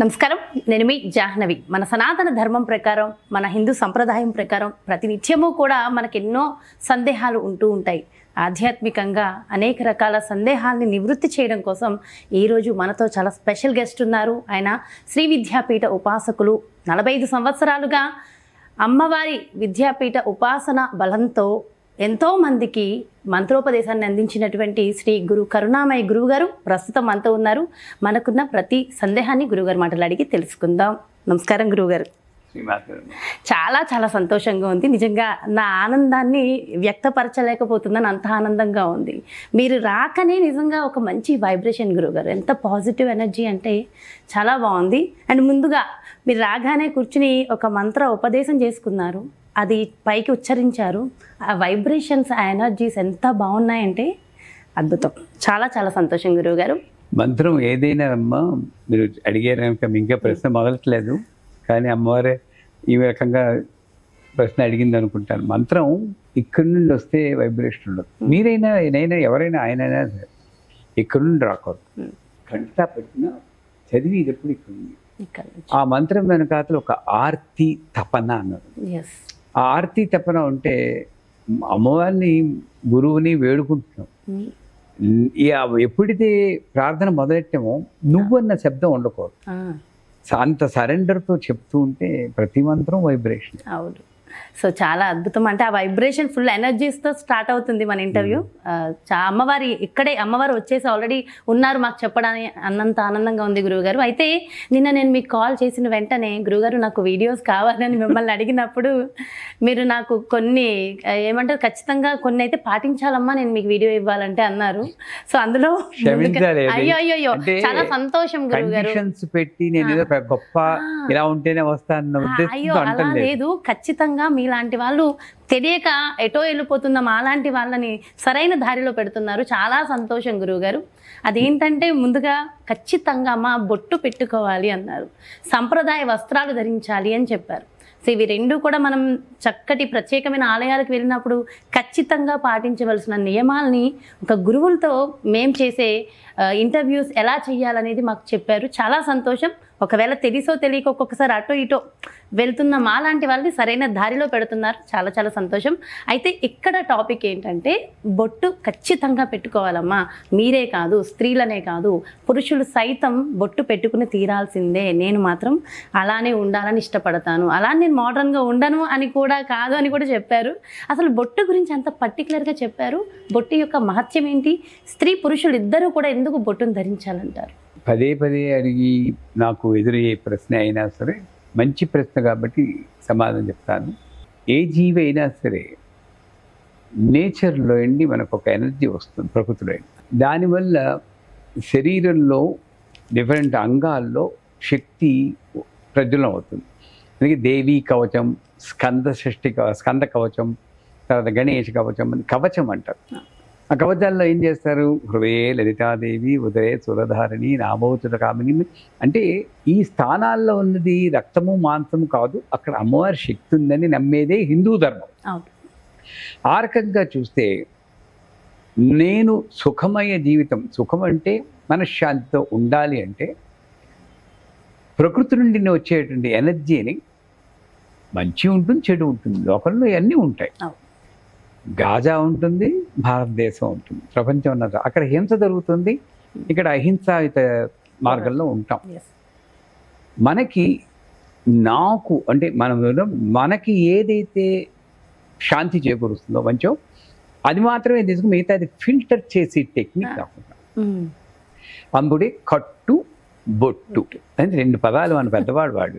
నమస్కారం, నేను మీ జాహ్నవి. మన సనాతన ధర్మం ప్రకారం, మన హిందూ సంప్రదాయం ప్రకారం ప్రతినిత్యము కూడా మనకెన్నో సందేహాలు ఉంటూ ఉంటాయి. ఆధ్యాత్మికంగా అనేక రకాల సందేహాల్ని నివృత్తి చేయడం కోసం ఈరోజు మనతో చాలా స్పెషల్ గెస్ట్ ఉన్నారు. ఆయన శ్రీ విద్యాపీఠ ఉపాసకులు. 45 సంవత్సరాలుగా అమ్మవారి విద్యాపీఠ ఉపాసన బలంతో ఎంతోమందికి మంత్రోపదేశాన్ని అందించినటువంటి శ్రీ గురు కరుణామయ గురువుగారు ప్రస్తుతం మనతో ఉన్నారు. మనకున్న ప్రతి సందేహాన్ని గురువుగారు మాటలు అడిగి తెలుసుకుందాం. నమస్కారం గురువుగారు. చాలా చాలా సంతోషంగా ఉంది. నిజంగా నా ఆనందాన్ని వ్యక్తపరచలేకపోతుందని అంత ఆనందంగా ఉంది. మీరు రాకనే నిజంగా ఒక మంచి వైబ్రేషన్ గురువుగారు. ఎంత పాజిటివ్ ఎనర్జీ అంటే చాలా బాగుంది. అండ్ ముందుగా మీరు రాగానే కూర్చుని ఒక మంత్ర ఉపదేశం చేసుకున్నారు, అది పైకి ఉచ్చరించారు. ఆ వైబ్రేషన్స్, ఆ ఎనర్జీస్ ఎంత బాగున్నాయంటే అద్భుతం. చాలా చాలా సంతోషం గురువుగారు. మంత్రం ఏదైనా అమ్మా, మీరు అడిగారు కనుక ఇంకా ప్రశ్న మొదలట్లేదు, కానీ అమ్మవారే ఈ రకంగా ప్రశ్న అడిగింది అనుకుంటాను. మంత్రం ఇక్కడి నుండి వస్తే వైబ్రేషన్ ఉండదు. మీరైనా నేనైనా ఎవరైనా ఆయనైనా సరే ఇక్కడి నుండి రాకూడదు. కంటా పెట్టిన చదివి ఇది ఎప్పుడు ఇక్కడ ఉంది. ఆ మంత్రం వెనకాతలు ఒక ఆర్తి తపన అన్నారు. ఆ ఆర్తి తపన ఉంటే అమ్మవారిని గురువుని వేడుకుంటున్నాం. ఎప్పుడైతే ప్రార్థన మొదలెట్టామో నువ్వన్న శబ్దం ఉండకూడదు. అంత సరెండర్తో చెప్తూ ఉంటే ప్రతి మంత్రం వైబ్రేషన్. అవును. సో చాలా అద్భుతం. అంటే ఆ వైబ్రేషన్ ఫుల్ ఎనర్జీస్తో స్టార్ట్ అవుతుంది మన ఇంటర్వ్యూ. అమ్మవారి ఇక్కడే అమ్మవారు వచ్చేసి ఆల్రెడీ ఉన్నారు మాకు చెప్పడానికి, అన్నంత ఆనందంగా ఉంది గురువుగారు. అయితే నిన్న నేను మీకు కాల్ చేసిన వెంటనే గురువుగారు నాకు వీడియోస్ కావాలని మిమ్మల్ని అడిగినప్పుడు మీరు నాకు కొన్ని ఏమంటారు, ఖచ్చితంగా కొన్ని అయితే పాటించాలమ్మా నేను మీకు వీడియో ఇవ్వాలంటే అన్నారు. సో అందులో అయ్యో అయ్యో చాలా సంతోషం గురువుగారు. పెట్టి నేను గొప్ప ఇలా ఉంటేనే వస్తాను అయ్యో అలా లేదు. ఖచ్చితంగా మీలాంటి వాళ్ళు తెలియక ఎటో వెళ్ళిపోతున్న మాలాంటి వాళ్ళని సరైన దారిలో పెడుతున్నారు. చాలా సంతోషం గురువుగారు. అదేంటంటే ముందుగా ఖచ్చితంగా అమ్మ బొట్టు పెట్టుకోవాలి అన్నారు, సంప్రదాయ వస్త్రాలు ధరించాలి అని చెప్పారు. సో ఇవి రెండు కూడా మనం చక్కటి ప్రత్యేకమైన ఆలయాలకు వెళ్ళినప్పుడు ఖచ్చితంగా పాటించవలసిన నియమాల్ని ఒక గురువులతో మేము చేసే ఇంటర్వ్యూస్ ఎలా చేయాలనేది మాకు చెప్పారు. చాలా సంతోషం. ఒకవేళ తెలిసో తెలియక ఒక్కొక్కసారి అటో ఇటో వెళ్తున్న మాలాంటి వాళ్ళని సరైన దారిలో పెడుతున్నారు. చాలా చాలా సంతోషం. అయితే ఇక్కడ టాపిక్ ఏంటంటే బొట్టు ఖచ్చితంగా పెట్టుకోవాలమ్మా. మీరే కాదు, స్త్రీలనే కాదు, పురుషులు సైతం బొట్టు పెట్టుకుని తీరాల్సిందే. నేను మాత్రం అలానే ఉండాలని ఇష్టపడతాను, అలా నేను మోడర్న్గా ఉండను అని కూడా కాదు అని కూడా చెప్పారు. అసలు బొట్టు గురించి అంత పర్టికులర్గా చెప్పారు. బొట్టు యొక్క మహత్యం ఏంటి, స్త్రీ పురుషులు ఇద్దరూ కూడా ఎందుకు బొట్టును ధరించాలంటారు? పదే పదే అడిగి నాకు ఎదురయ్యే ప్రశ్న అయినా సరే మంచి ప్రశ్న కాబట్టి సమాధానం చెప్తాను. ఏ జీవి అయినా సరే నేచర్లో అండి మనకు ఒక ఎనర్జీ వస్తుంది, ప్రకృతిలో. దానివల్ల శరీరంలో డిఫరెంట్ అంగాల్లో శక్తి ప్రజ్వలం అవుతుంది. అందుకే దేవీ కవచం, స్కంద కవచం, తర్వాత గణేష్ కవచం అని కవచం అంటారు. ఆ కవచాల్లో ఏం చేస్తారు, హృదయే లలితాదేవి, ఉదయే సురధారిణి, నామోచుత కామిని. అంటే ఈ స్థానాల్లో ఉన్నది రక్తము మాంసము కాదు, అక్కడ అమ్మవారి శక్తి ఉందని నమ్మేదే హిందూ ధర్మం. ఆ రకంగా చూస్తే నేను సుఖమయ జీవితం, సుఖం అంటే మనశ్శాంతితో ఉండాలి అంటే ప్రకృతి నుండి వచ్చేటువంటి ఎనర్జీని, మంచి ఉంటుంది చెడు ఉంటుంది, లోకంలో ఇవన్నీ ఉంటాయి. గాజా ఉంటుంది, భారతదేశం ఉంటుంది, ప్రపంచం ఉన్నది. అక్కడ హింస జరుగుతుంది, ఇక్కడ అహింసాయుత మార్గంలో ఉంటాం. నాకు అంటే మనకి ఏదైతే శాంతి చేకూరుస్తుందో మంచో అది మాత్రమే తీసుకుని మిగతా అది ఫిల్టర్ చేసే టెక్నిక్ కాకుండా. అందుకే కట్టు బొట్టు అని 2 పదాలు మన పెద్దవాడు వాడు.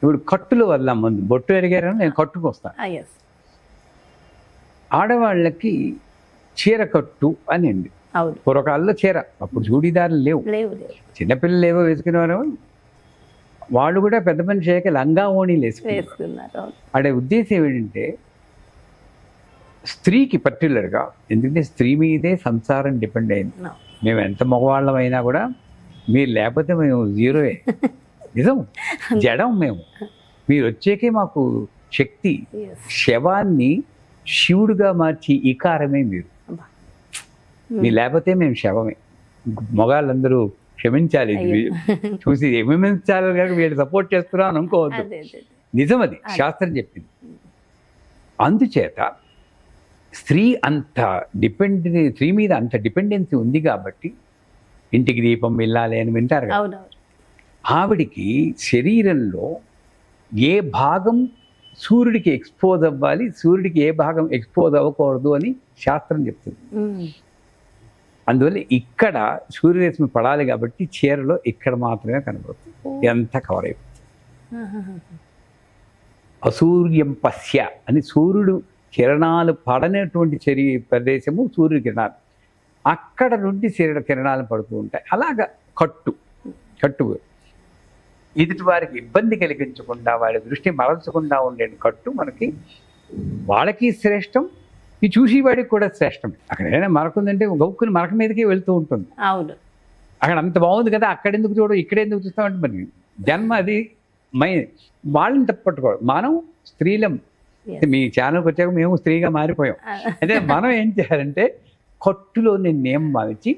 ఇప్పుడు కట్టులో వదలాం, ముందు బొట్టు అడిగారని నేను కట్టుకు వస్తాను. ఆడవాళ్ళకి చీర కట్టు అని అండి. పూర్వకాలంలో చీర, అప్పుడు చూడీదారులు లేవు, చిన్నపిల్లలు ఏవో వేసుకునేవారు. వాళ్ళు కూడా పెద్ద మనిషి చేయక లంగా ఓణీలు వేసుకున్నారు. ఆడే ఉద్దేశం ఏంటంటే స్త్రీకి పర్టికులర్గా, ఎందుకంటే స్త్రీ మీదే సంసారం డిపెండ్ అయింది. మేము ఎంత మగవాళ్ళమైనా కూడా మీరు లేకపోతే మేము జీరోయే. నిజం, జడం మేము. మీరు వచ్చేకే మాకు శక్తి. శవాన్ని శివుడుగా మార్చి ఇకారమే మీరు లేకపోతే మేము శవమే. మగాళ్ళందరూ క్షమించాలి ఇది చూసి విమర్శించాలి కాక వీళ్ళు సపోర్ట్ చేస్తున్నా అని అనుకోవద్దు. నిజం, అది శాస్త్రం చెప్పింది. అందుచేత స్త్రీ మీద అంత డిపెండెన్సీ ఉంది కాబట్టి ఇంటికి దీపం వెళ్ళాలి అని వింటారు కదా. ఆవిడికి శరీరంలో ఏ భాగం సూర్యుడికి ఎక్స్పోజ్ అవ్వాలి, సూర్యుడికి ఏ భాగం ఎక్స్పోజ్ అవ్వకూడదు అని శాస్త్రం చెప్తుంది. అందువల్ల ఇక్కడ సూర్యరశ్మి పడాలి కాబట్టి చీరలో ఇక్కడ మాత్రమే కనబడుతుంది, ఎంత కవర్ అయిపోతుంది. అసూర్యం పశ్య అని సూర్యుడు కిరణాలు పడనటువంటి ప్రదేశము సూర్యుడి కిరణాలు, అక్కడ నుండి కిరణాలు పడుతూ ఉంటాయి. అలాగా కట్టు ఎదుటి వారికి ఇబ్బంది కలిగించకుండా, వారి దృష్టి మరల్చకుండా ఉండే కట్టు మనకి వాళ్ళకి శ్రేష్టం, ఈ చూసేవాడికి కూడా శ్రేష్టం. అక్కడ ఏదైనా మరకుందంటే గౌక్కుని మరక మీదకే వెళ్తూ ఉంటుంది. అవును, అక్కడ అంత బాగుంది కదా, అక్కడ ఎందుకు చూడడం, ఇక్కడ ఎందుకు చూస్తామంటే మరి జన్మ అది వాళ్ళని తప్పట్టుకోవడం. మనం స్త్రీలం, మీ ఛానల్కి వచ్చాక మేము స్త్రీగా మారిపోయాం. అయితే మనం ఏం చేయాలంటే కట్టులో నేను నియమం భావించి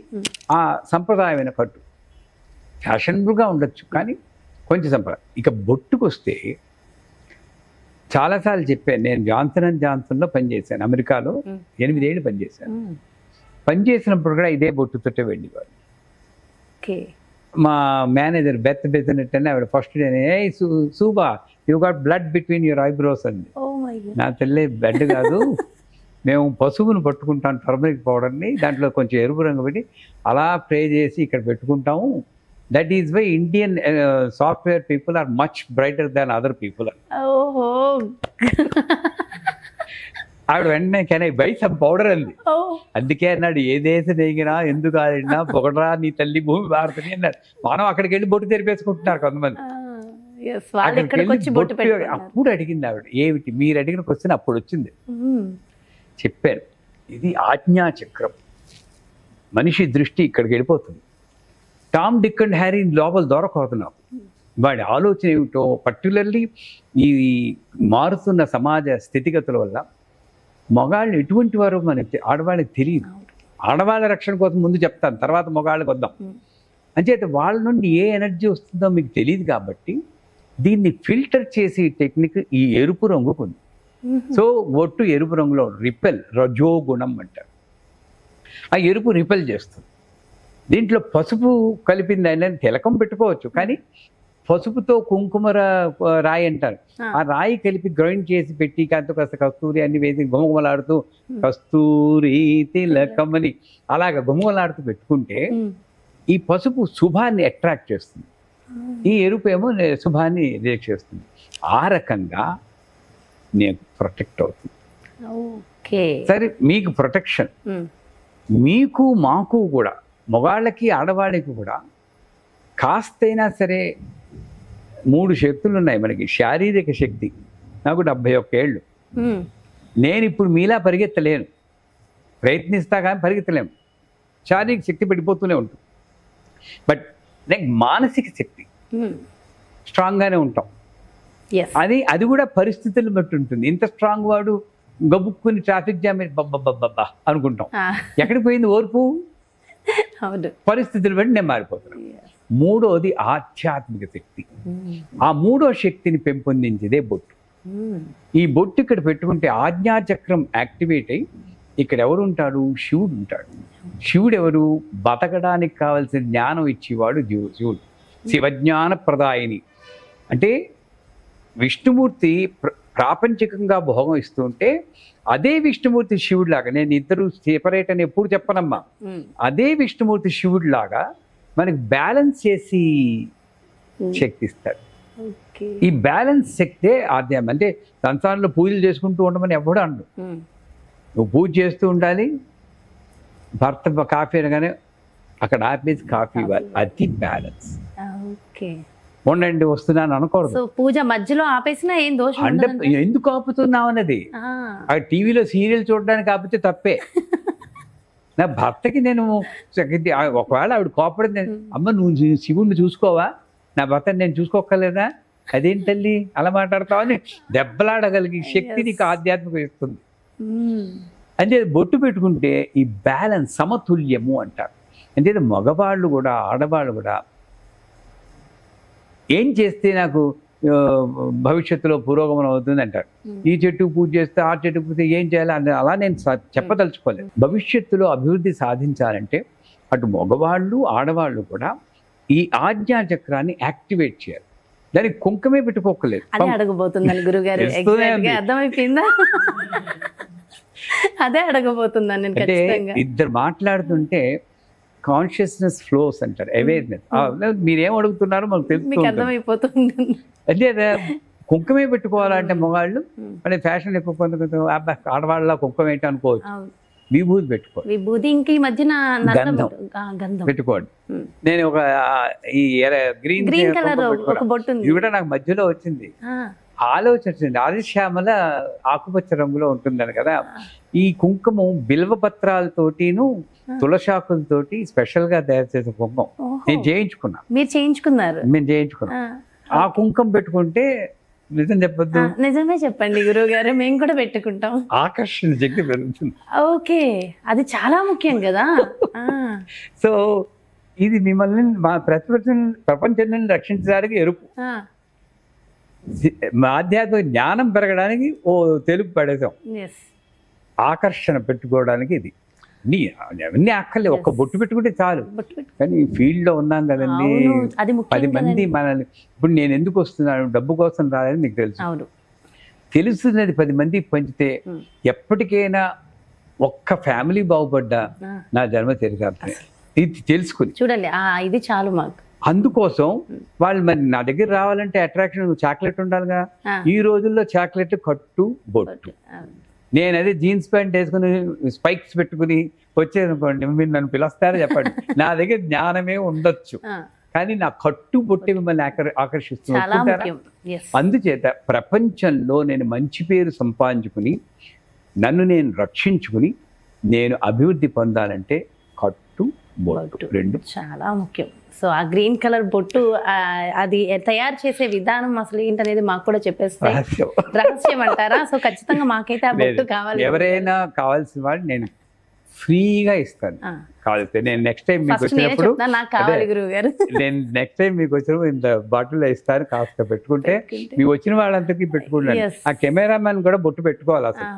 ఆ సంప్రదాయమైన కట్టు ఫ్యాషనబుల్గా ఉండొచ్చు కానీ కొంచెం సంప్రదాయం. ఇక బొట్టుకు వస్తే చాలాసార్లు చెప్పాను, నేను జాన్సన్లో పనిచేశాను, అమెరికాలో 8 ఏళ్ళు పనిచేశాను. పనిచేసినప్పుడు కూడా ఇదే బొట్టుతోటే వెళ్ళేవాడు. మా మేనేజర్ బెతనెట్ అని ఆవిడ ఫస్ట్ డే, సూబా you got blood between your eyebrows అండి. నా తల్లి బ్లడ్ కాదు, మేము పసుపును పట్టుకుంటాం, టర్మరిక్ పౌడర్ని దాంట్లో కొంచెం ఎరుపు రంగు పెట్టి అలా స్ప్రే చేసి ఇక్కడ పెట్టుకుంటాము. That is why Indian software people are much brighter than other people. ఆవిడ వెంటనే can I buy some powder అంది. అందుకే అన్నాడు, ఏ దేశం ఎగినా ఎందుకు ఆడినా పొగడరా నీ తల్లి భూమి భారతని అన్నాడు. మనం అక్కడికి వెళ్ళి బొట్టు తెరిపేసుకుంటున్నారు కొంతమంది. అప్పుడు అడిగింది ఆవిడ, ఏమిటి మీరు అడిగిన క్వశ్చన్ అప్పుడు వచ్చింది. చెప్పాను, ఇది ఆజ్ఞాచక్రం, మనిషి దృష్టి ఇక్కడికి వెళ్ళిపోతుంది. టామ్ డిక్ అండ్ హ్యారీ లోపల దొరకవుతున్నాం. వాడి ఆలోచన ఏమిటో, పర్టికులర్లీ ఈ మారుతున్న సమాజ స్థితిగతుల వల్ల మగాళ్ళు ఎటువంటి వారు మనకి ఆడవాళ్ళకి తెలియదు. ఆడవాళ్ళ రక్షణ కోసం ముందు చెప్తాను, తర్వాత మగాళ్ళకి వద్దాం. అంచేత వాళ్ళ నుండి ఏ ఎనర్జీ వస్తుందో మీకు తెలియదు కాబట్టి దీన్ని ఫిల్టర్ చేసే టెక్నిక్ ఈ ఎరుపు రంగుకు ఉంది. సో ఒట్టు ఎరుపు రంగులో రజోగుణం అంటారు. ఆ ఎరుపు రిపెల్ చేస్తుంది. దీంట్లో పసుపు కలిపింది అని తిలకం పెట్టుకోవచ్చు, కానీ పసుపుతో కుంకుమ రాయి అంటారు. ఆ రాయి కలిపి గ్రైండ్ చేసి పెట్టి కాంతో కాస్త కస్తూరి అన్ని వేసి గుమగుమలాడుతూ కస్తూరి తిలకం అని అలాగ గుమగుమలాడుతూ పెట్టుకుంటే ఈ పసుపు శుభాన్ని అట్రాక్ట్ చేస్తుంది, ఈ ఎరుపు ఏమో శుభాన్ని రిజెక్ట్ చేస్తుంది. ఆ రకంగా నేను ప్రొటెక్ట్ అవుతుంది. సరే, మీకు ప్రొటెక్షన్, మీకు మాకు కూడా, మగాళ్ళకి ఆడవాళ్ళకి కూడా కాస్తైనా సరే 3 శక్తులు ఉన్నాయి మనకి. శారీరక శక్తి, నాకు 71 ఏళ్ళు, నేను ఇప్పుడు మీలా పరిగెత్తలేను, ప్రయత్నిస్తా కానీ పరిగెత్తలేము. శారీరక శక్తి పడిపోతూనే ఉంటుంది. బట్ లైక్ మానసిక శక్తి స్ట్రాంగ్గానే ఉంటాం. అది కూడా పరిస్థితులను బట్టి ఉంటుంది. ఇంత స్ట్రాంగ్ వాడు గబుక్కుని ట్రాఫిక్ జామ్ బబ్బా అనుకుంటాం. ఎక్కడికి పోయింది ఓర్పు? పరిస్థితులు బట్టి నేను మారిపోతున్నాను. 3వది ఆధ్యాత్మిక శక్తి. ఆ 3వ శక్తిని పెంపొందించేదే బొట్టు. ఈ బొట్టు ఇక్కడ పెట్టుకుంటే ఆజ్ఞాచక్రం యాక్టివేట్ అయ్యి ఇక్కడ ఎవరు ఉంటాడు? శివుడు ఉంటాడు. శివుడు ఎవరు? బతకడానికి కావాల్సిన జ్ఞానం ఇచ్చేవాడు శివుడు. శివజ్ఞాన ప్రదాయిని అంటే విష్ణుమూర్తి ప్రాపంచికంగా భోగం ఇస్తుంటే అదే విష్ణుమూర్తి శివుడిలాగా, నేను ఇద్దరు సెపరేట్ అని ఎప్పుడు చెప్పనమ్మా, అదే విష్ణుమూర్తి శివుడిలాగా మనకి బ్యాలెన్స్ చేసి శక్తి ఇస్తాడు. ఈ బ్యాలెన్స్ శక్తే ఆద్యం. అంటే సంసారంలో పూజలు చేసుకుంటూ ఉండమని ఎవడు అండు. నువ్వు పూజ చేస్తూ ఉండాలి, భర్త కాఫీ అనగానే అక్కడ ఆపేసి కాఫీ ఇవ్వాలి. అది బ్యాలెన్స్. ఉండండి వస్తున్నాను అనకూడదు. పూజ మధ్యలో ఆపేసినా ఏం దోషం అంటే ఎందుకు ఆపుతున్నావు అన్నది. ఆ టీవీలో సీరియల్ చూడడానికి ఆపితే తప్పే. నా భర్తకి నేను ఒకవేళ ఆవిడ కోపడింది, అమ్మ నువ్వు శివుడిని చూసుకోవా, నా భర్తని నేను చూసుకోక్కర్లేదా, అదేంటి తల్లి అలా మాట్లాడతావు అని దెబ్బలాడగలిగే శక్తి నీకు ఆధ్యాత్మికం ఇస్తుంది. అంటే బొట్టు పెట్టుకుంటే ఈ బ్యాలెన్స్, సమతుల్యము అంటారు. అంటే మగవాళ్ళు కూడా ఆడవాళ్ళు కూడా ఏం చేస్తే నాకు భవిష్యత్తులో పురోగమనం అవుతుంది అంటారు. ఈ చెట్టు పూజ చేస్తే ఆ చెట్టు పూజ ఏం చేయాలి అని అలా నేను చెప్పదలుచుకోలేదు. భవిష్యత్తులో అభివృద్ధి సాధించాలంటే అటు మగవాళ్ళు ఆడవాళ్ళు కూడా ఈ ఆజ్ఞా చక్రాన్ని యాక్టివేట్ చేయాలి. దానికి కుంకుమే పెట్టుకోకలేదు. అదే అడగబోతుందని గురుగారు అర్థమైపోయిందా? అదే అడగబోతుందని నేను అంటే ఖచ్చితంగా. ఇద్దరు మాట్లాడుతుంటే కాన్షియస్నెస్ ఫ్లోస్ అంటారు, అవేర్నెస్. మీరేం అడుగుతున్నారో మనకు మీకు తెలుస్తుంది. అర్థమైపోతుంది. అంటే కుంకుమే పెట్టుకోవాలంటే మగాళ్ళు అంటే ఫ్యాషన్ ఎక్కువ పొందుకుంటాం. ఆడవాళ్ళ కుంకుమ ఏంటి అనుకోవచ్చు. అవును. విభూతి పెట్టుకోండి, విభూది ఇంకా ఈ మధ్యన గంధం గంధం పెట్టుకోండి. నేను ఒక ఈ గ్రీన్ కలర్ ఒక బొట్టు ఉంది. ఇది కూడా నాకు మధ్యలో వచ్చింది ఆలోచన వచ్చింది. ఆదిశ్యామల ఆకుపచ్చ రంగులో ఉంటుందని కదా. ఈ కుంకుమ బిల్వ పత్రాలతోటిను తులసాకులతోటి స్పెషల్ గా తయారు చేసే కుంకుమ నేను చేయించుకున్నా. మీరు చేయించుకున్నారు? మేము చేయించుకున్నాం. ఆ కుంకుమ పెట్టుకుంటే నిజం చెప్పొద్దు, నిజమే చెప్పండి గురువు గారు, మేము కూడా పెట్టుకుంటాం. ఆకర్షణ శక్తి పెరుగుతుంది. ఓకే, అది చాలా ముఖ్యం కదా. సో ఇది మిమ్మల్ని మా ప్రపంచాన్ని రక్షించడానికి ఎరుపు. ఆధ్యాత్మిక జ్ఞానం పెరగడానికి ఓ తెలుపు పడేసాం. ఆకర్షణ పెట్టుకోవడానికి ఇది అవన్నీ అక్కర్లే, ఒక్క బొట్టు పెట్టుకుంటే చాలు. కానీ ఫీల్డ్ లో ఉన్నాం కదండి, 10 మంది మనల్ని. ఇప్పుడు నేను ఎందుకు వస్తున్నాను, డబ్బు కోసం రాదని మీకు తెలుసు. తెలుస్తున్నది 10 మందికి పంచితే ఎప్పటికైనా ఒక్క ఫ్యామిలీ బాగుపడ్డా నా జన్మ చరితార్థమే. ఇది తెలుసుకుని చూడండి, ఇది చాలు మాకు. అందుకోసం వాళ్ళు మరి నా దగ్గర రావాలంటే అట్రాక్షన్ చాక్లెట్ ఉండాలిగా. ఈ రోజుల్లో చాక్లెట్ కట్టు బొట్టు. నేను అదే జీన్స్ ప్యాంట్ వేసుకుని స్పైక్స్ పెట్టుకుని వచ్చేదనుకోండి, మీరు నన్ను పిలుస్తారో చెప్పండి. నా దగ్గర జ్ఞానమే ఉండొచ్చు, కానీ నా కట్టు బొట్టి మిమ్మల్ని ఆకర్షిస్తుంది. అందుచేత ప్రపంచంలో నేను మంచి పేరు సంపాదించుకుని నన్ను నేను రక్షించుకుని నేను అభివృద్ధి పొందాలంటే కట్టు బొట్టు రెండు చాలా ముఖ్యం. సో ఆ గ్రీన్ కలర్ బొట్టు అది తయారు చేసే విధానం అసలు ఏంటనేది మాకు కూడా చెప్పేస్తే రహస్యం అంటారా? సో ఖచ్చితంగా మాకైతే ఆ బొట్టు కావాలి. ఎవరైనా కావాల్సిన వాళ్ళు నేను ఫ్రీగా ఇస్తాను. కావాలిస్తే నేను నెక్స్ట్ టైం మీకు వచ్చినప్పుడు నాకు కావాలి గురువు గారు. నేను నెక్స్ట్ టైం మీకు వచ్చినప్పుడు ఇంత బాటిల్ ఇస్తాను, కాస్త పెట్టుకుంటే మీకు వచ్చిన వాళ్ళందరికీ పెట్టుకుంటాను. ఆ కెమెరామెన్ కూడా బొట్టు పెట్టుకోవాలి అసలు.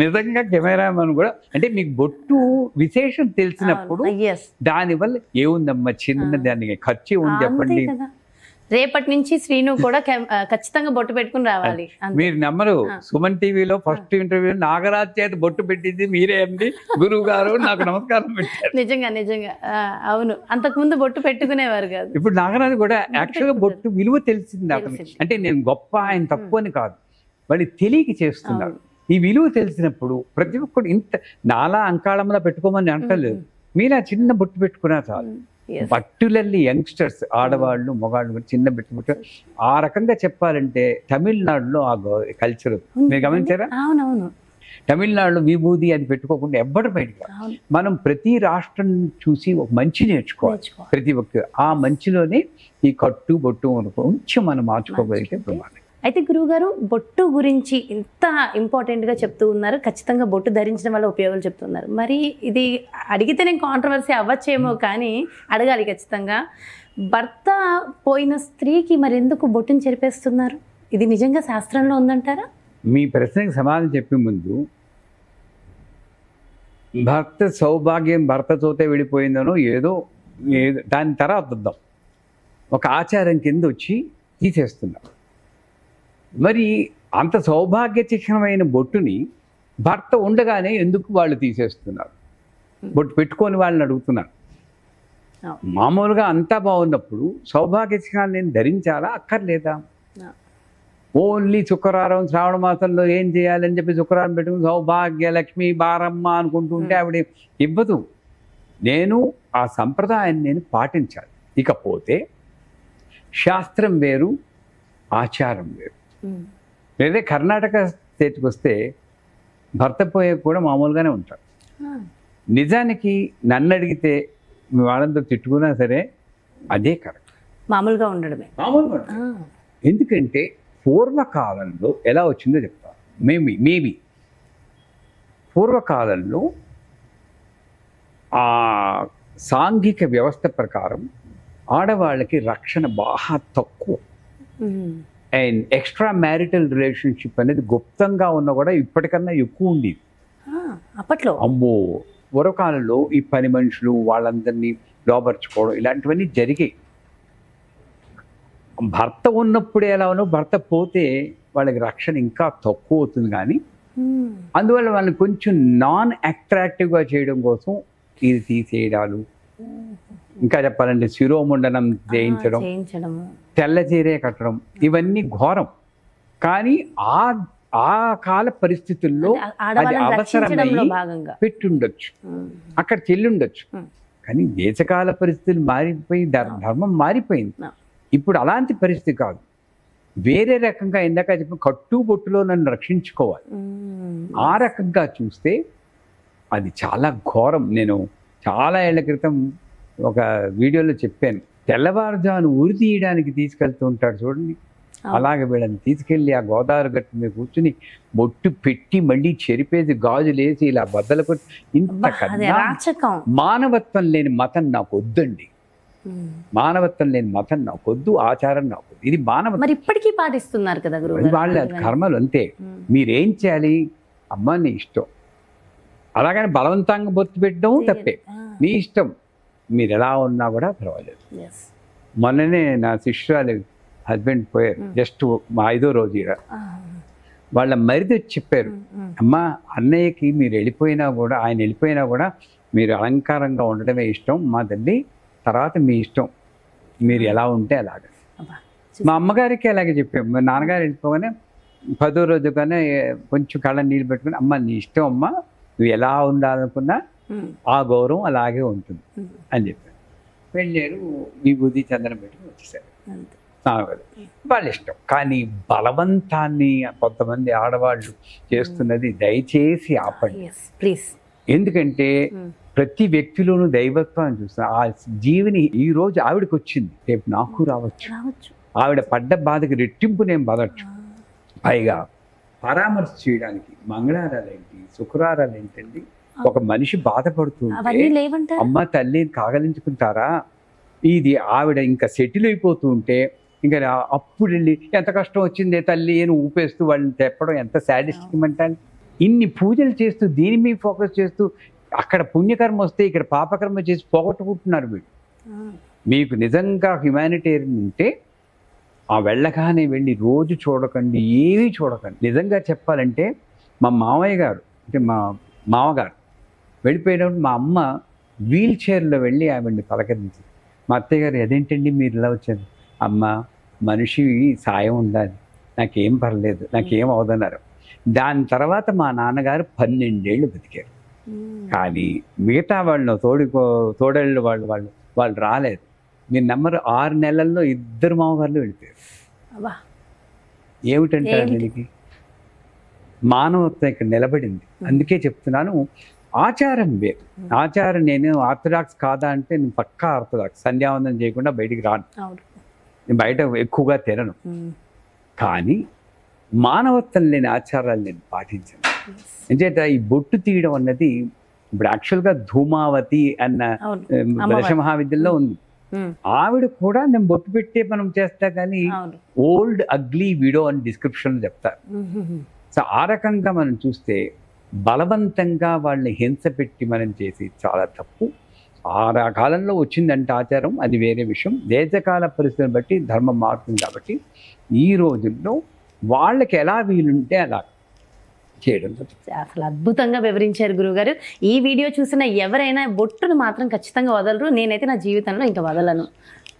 నిజంగా కెమెరామెన్ కూడా అంటే మీకు బొట్టు విశేషం తెలిసినప్పుడు దానివల్ల ఏముందమ్మా చిన్న దానికి ఖర్చు ఉంది చెప్పండి. రేపటి నుంచి శ్రీను కూడా ఖచ్చితంగా బొట్టు పెట్టుకుని రావాలి. మీరు నమ్మరు, సుమన్ టీవీలో ఫస్ట్ ఇంటర్వ్యూ నాగరాజ్ చేత బొట్టు పెట్టింది మీరే అండి గురువు గారు, నాకు నమస్కారం పెట్టారు. నిజంగా నిజంగా అవును, అంతకు ముందు బొట్టు పెట్టుకునేవారు కాదు. ఇప్పుడు నాగరాజు కూడా యాక్చువల్గా బొట్టు విలువ తెలిసింది నాకు. అంటే నేను గొప్ప ఆయన తక్కువ అని కాదు, వాళ్ళు తెలియక చేస్తున్నారు. ఈ విలువ తెలిసినప్పుడు ప్రతి ఒక్కరు ఇంత నాలా అంకాళంలో పెట్టుకోమని అంటలేదు, మీలా చిన్న బొట్టు పెట్టుకున్నా చాలు. పర్టికులర్లీ యంగ్స్టర్స్, ఆడవాళ్ళు మగాళ్ళు చిన్న బొట్టు. ఆ రకంగా చెప్పాలంటే తమిళనాడులో ఆ కల్చర్ మీరు గమనించారా? అవునవును, తమిళనాడులో విభూది అది పెట్టుకోకుండా ఎవ్వరు బయటకు. మనం ప్రతి రాష్ట్రం చూసి ఒక మంచి నేర్చుకోవాలి ప్రతి ఒక్కరు. ఆ మంచిలోనే ఈ కట్టు బొట్టు కొంచెం మనం మార్చుకోగలిగితే ప్రమాదం. అయితే గురువుగారు బొట్టు గురించి ఇంత ఇంపార్టెంట్గా చెప్తూ ఉన్నారు, ఖచ్చితంగా బొట్టు ధరించడం వల్ల ఉపయోగాలు చెప్తున్నారు. మరి ఇది అడిగితే నేను కాంట్రవర్సీ అవ్వచ్చేమో, కానీ అడగాలి ఖచ్చితంగా. భర్త పోయిన స్త్రీకి మరి ఎందుకు బొట్టుని చెరిపేస్తున్నారు? ఇది నిజంగా శాస్త్రంలో ఉందంటారా? మీ ప్రశ్నకి సమాధానం చెప్పే ముందు, భర్త సౌభాగ్యం భర్తతోటే విడిపోయిందనో ఏదో దాని తర్వాత వద్దాం. ఒక ఆచారం కింద వచ్చి తీసేస్తున్నారు. మరి అంత సౌభాగ్య చిహ్నమైన బొట్టుని భర్త ఉండగానే ఎందుకు వాళ్ళు తీసేస్తున్నారు? బొట్టు పెట్టుకొని వాళ్ళని అడుగుతున్నారు. మామూలుగా అంతా బాగున్నప్పుడు సౌభాగ్య చిహ్నాలు నేను ధరించాలా అక్కర్లేదా? ఓన్లీ శుక్రవారం శ్రావణ మాసంలో ఏం చేయాలని చెప్పి శుక్రవారం పెట్టుకుని సౌభాగ్య లక్ష్మి బారమ్మ అనుకుంటూ ఉంటే ఆవిడ ఇవ్వదు. నేను ఆ సంప్రదాయాన్ని నేను పాటించాలి. ఇకపోతే శాస్త్రం వేరు, ఆచారం వేరు. లేదా కర్ణాటక స్టేట్కి వస్తే భర్త పోయే కూడా మామూలుగానే ఉంటారు. నిజానికి నన్ను అడిగితే మీ వాళ్ళంతా తిట్టుకున్నా సరే అదే కరెక్ట్, మామూలుగా ఉండడమే. మామూలుగా ఎందుకంటే పూర్వకాలంలో ఎలా వచ్చిందో చెప్తాను. మేబీ పూర్వకాలంలో ఆ సాంఘిక వ్యవస్థ ప్రకారం ఆడవాళ్ళకి రక్షణ బాగా తక్కువ. అండ్ ఎక్స్ట్రా మ్యారిటల్ రిలేషన్షిప్ అనేది గుప్తంగా ఉన్నా కూడా ఇప్పటికన్నా ఎక్కువ ఉండేది అప్పట్లో. అమ్మో, పూర్వకాలంలో ఈ పని మనుషులు వాళ్ళందరినీ లోపరుచుకోవడం ఇలాంటివన్నీ జరిగాయి. భర్త ఉన్నప్పుడే ఎలా ఉన్నో భర్త పోతే వాళ్ళకి రక్షణ ఇంకా తక్కువ అవుతుంది. కానీ అందువల్ల వాళ్ళని కొంచెం నాన్ అట్రాక్టివ్గా చేయడం కోసం ఇది తీసేయడాలు, ఇంకా చెప్పాలంటే శిరోముండనం చేయించడం, తెల్ల చీరే కట్టడం, ఇవన్నీ ఘోరం. కానీ ఆ కాల పరిస్థితుల్లో అది అవసరమై పెట్టుండొచ్చు, అక్కడ చెల్లుండొచ్చు. కానీ దేశకాల పరిస్థితులు మారిపోయి ధర్మం మారిపోయింది. ఇప్పుడు అలాంటి పరిస్థితి కాదు, వేరే రకంగా ఇందాక చెప్పిన కట్టుబొట్టులో నన్ను రక్షించుకోవాలి. ఆ రకంగా చూస్తే అది చాలా ఘోరం. నేను చాలా ఏళ్ల క్రితం ఒక వీడియోలో చెప్పాను, తెల్లవారుజాను ఊరి తీయడానికి తీసుకెళ్తూ ఉంటాడు చూడండి, అలాగే వీళ్ళని తీసుకెళ్ళి ఆ గోదావరి గట్టు మీద కూర్చుని బొట్టు పెట్టి మళ్ళీ చెరిపేసి గాజులేసి ఇలా బద్దలు కొట్టి, ఇంత మానవత్వం లేని మతం నాకు వద్దండి. మానవత్వం లేని మతం నాకు వద్దు, ఆచారం నాకు వద్దు. ఇది మానవత్వం. మరి ఇప్పటికీ పాటిస్తున్నారు కదా వాళ్ళ కర్మలు అంతే. మీరేం చేయాలి, అమ్మ నీ ఇష్టం, అలాగని బలవంతంగా బొత్తు పెట్టడం తప్పే, మీ ఇష్టం. మీరు ఎలా ఉన్నా కూడా పర్వాలేదు. మొన్ననే నా శిష్యురాలు హస్బెండ్ పోయారు, జస్ట్ మా 5వ రోజు. వాళ్ళ మరిది వచ్చి చెప్పారు, అమ్మ అన్నయ్యకి మీరు వెళ్ళిపోయినా కూడా, ఆయన వెళ్ళిపోయినా కూడా మీరు అలంకారంగా ఉండడమే ఇష్టం మా తల్లి, తర్వాత మీ ఇష్టం, మీరు ఎలా ఉంటే అలాగే. మా అమ్మగారికి అలాగే చెప్పాము. మా నాన్నగారు వెళ్ళిపోగానే 10వ రోజు కానీ కొంచెం కళ్ళ నీళ్ళు పెట్టుకుని, అమ్మ నీ ఇష్టం అమ్మ, నువ్వు ఎలా ఉండాలనుకున్నా ఆ గౌరవం అలాగే ఉంటుంది అని చెప్పారు. వెళ్ళారు, విభూతి చందనం పెట్టుకుని వచ్చేసారు. వాళ్ళ ఇష్టం. కానీ బలవంతాన్ని కొంతమంది ఆడవాళ్ళు చేస్తున్నది దయచేసి ఆపండి ప్లీజ్. ఎందుకంటే ప్రతి వ్యక్తిలోనూ దైవత్వాన్ని చూస్తున్నా. ఆ జీవిని ఈ రోజు ఆవిడకి వచ్చింది, రేపు నాకు రావచ్చు. ఆవిడ పడ్డ బాధకి రెట్టింపు నేను బాధచ్చు. పైగా పరామర్శ చేయడానికి మంగళవారాలు ఏంటి, శుక్రవారాలు ఏంటండి, ఒక మనిషి బాధపడుతుంటే అమ్మ తల్లి కాగలించుకుంటారా? ఇది ఆవిడ ఇంకా సెటిల్ అయిపోతూ ఉంటే ఇంకా అప్పుడు వెళ్ళి ఎంత కష్టం వచ్చిందే తల్లి అని ఊపేస్తూ వాళ్ళని తెప్పడం ఎంత సాడిస్టిక్ మెంటాలిటీ. ఇన్ని పూజలు చేస్తూ దీని మీద ఫోకస్ చేస్తూ అక్కడ పుణ్యకర్మ వస్తే ఇక్కడ పాపకర్మ చేసి పోగొట్టుకుంటున్నారు వీళ్ళు. మీకు నిజంగా హ్యుమానిటేరియన్ ఉంటే ఆ వెళ్ళగానే వెళ్ళి రోజు చూడకండి, ఏమీ చూడకండి. నిజంగా చెప్పాలంటే మా మామయ్య గారు అంటే మా మామగారు వెళ్ళిపోయినప్పుడు మా అమ్మ వీల్ చైర్లో వెళ్ళి ఆవిడ్ని పలకరించింది. మా అత్తయ్య గారు అదేంటండి మీరు ఇలా వచ్చారు? అమ్మ మనిషి సాయం ఉండాలి, నాకేం పర్లేదు, నాకేం అవదన్నారు. దాని తర్వాత మా నాన్నగారు 12 ఏళ్ళు బతికారు. కానీ మిగతా వాళ్ళు తోడళ్ళు వాళ్ళు రాలేదు. మీరు నమ్మరు, 6 నెలల్లో 2 మామగారులు వెళ్ళిపోయారు. ఏమిటంటారు దీనికి? మానవత్వం ఇక్కడ నిలబడింది. అందుకే చెప్తున్నాను, ఆచారం వేరు. ఆచారం నేను ఆర్థడాక్స్ కాదా అంటే నేను పక్కా ఆర్థడాక్స్. సంధ్యావందనం చేయకుండా బయటికి రాను, నేను బయట ఎక్కువగా తినను. కానీ మానవత్వం లేని ఆచారాలు నేను పాటించను. ఎందుకంటే ఈ బొట్టు తీయడం అన్నది ఇప్పుడు యాక్చువల్గా ధూమావతి అన్న దశమహావిద్యలో ఉంది. ఆవిడ కూడా నేను బొట్టు పెట్టే మనం చేస్తా, కానీ ఓల్డ్ అగ్లీ విడో అని డిస్క్రిప్షన్ చెప్తారు. సో ఆ రకంగా మనం చూస్తే బలవంతంగా వాళ్ళని హింస పెట్టి మనం చేసి చాలా తప్పు. ఆ కాలంలో వచ్చిందంటే ఆచారం, అది వేరే విషయం. దేశకాల పరిస్థితిని బట్టి ధర్మం మారుతుంది. కాబట్టి ఈ రోజుల్లో వాళ్ళకి ఎలా వీలుంటే అలా చేయడం. అసలు అద్భుతంగా వివరించారు గురువుగారు. ఈ వీడియో చూసిన ఎవరైనా బొట్టును మాత్రం ఖచ్చితంగా వదలరు. నేనైతే నా జీవితంలో ఇంకా వదలను.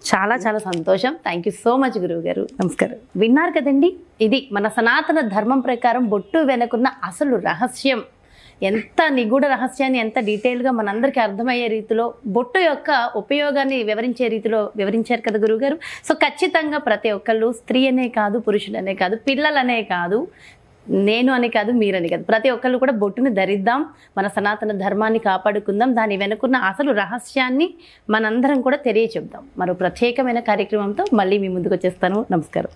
చాలా చాలా సంతోషం. థ్యాంక్ యూ సో మచ్ గురువుగారు. నమస్కారం. విన్నారు కదండి, ఇది మన సనాతన ధర్మం ప్రకారం బొట్టు వెనుకున్న అసలు రహస్యం. ఎంత నిగూఢ రహస్యాన్ని ఎంత డీటెయిల్గా మనందరికీ అర్థమయ్యే రీతిలో బొట్టు యొక్క ఉపయోగాన్ని వివరించే రీతిలో వివరించారు కదా గురువుగారు. సో ఖచ్చితంగా ప్రతి ఒక్కళ్ళు, స్త్రీ అనే కాదు, పురుషులనే కాదు, పిల్లలనే కాదు, నేను అని కాదు, మీరని కాదు, ప్రతి ఒక్కళ్ళు కూడా బొట్టును ధరిద్దాం, మన సనాతన ధర్మాన్ని కాపాడుకుందాం, దాని వెనుకున్న అసలు రహస్యాన్ని మనందరం కూడా తెలియచెప్దాం. మరో ప్రత్యేకమైన కార్యక్రమంతో మళ్ళీ మీ ముందుకు వచ్చేస్తాను. నమస్కారం.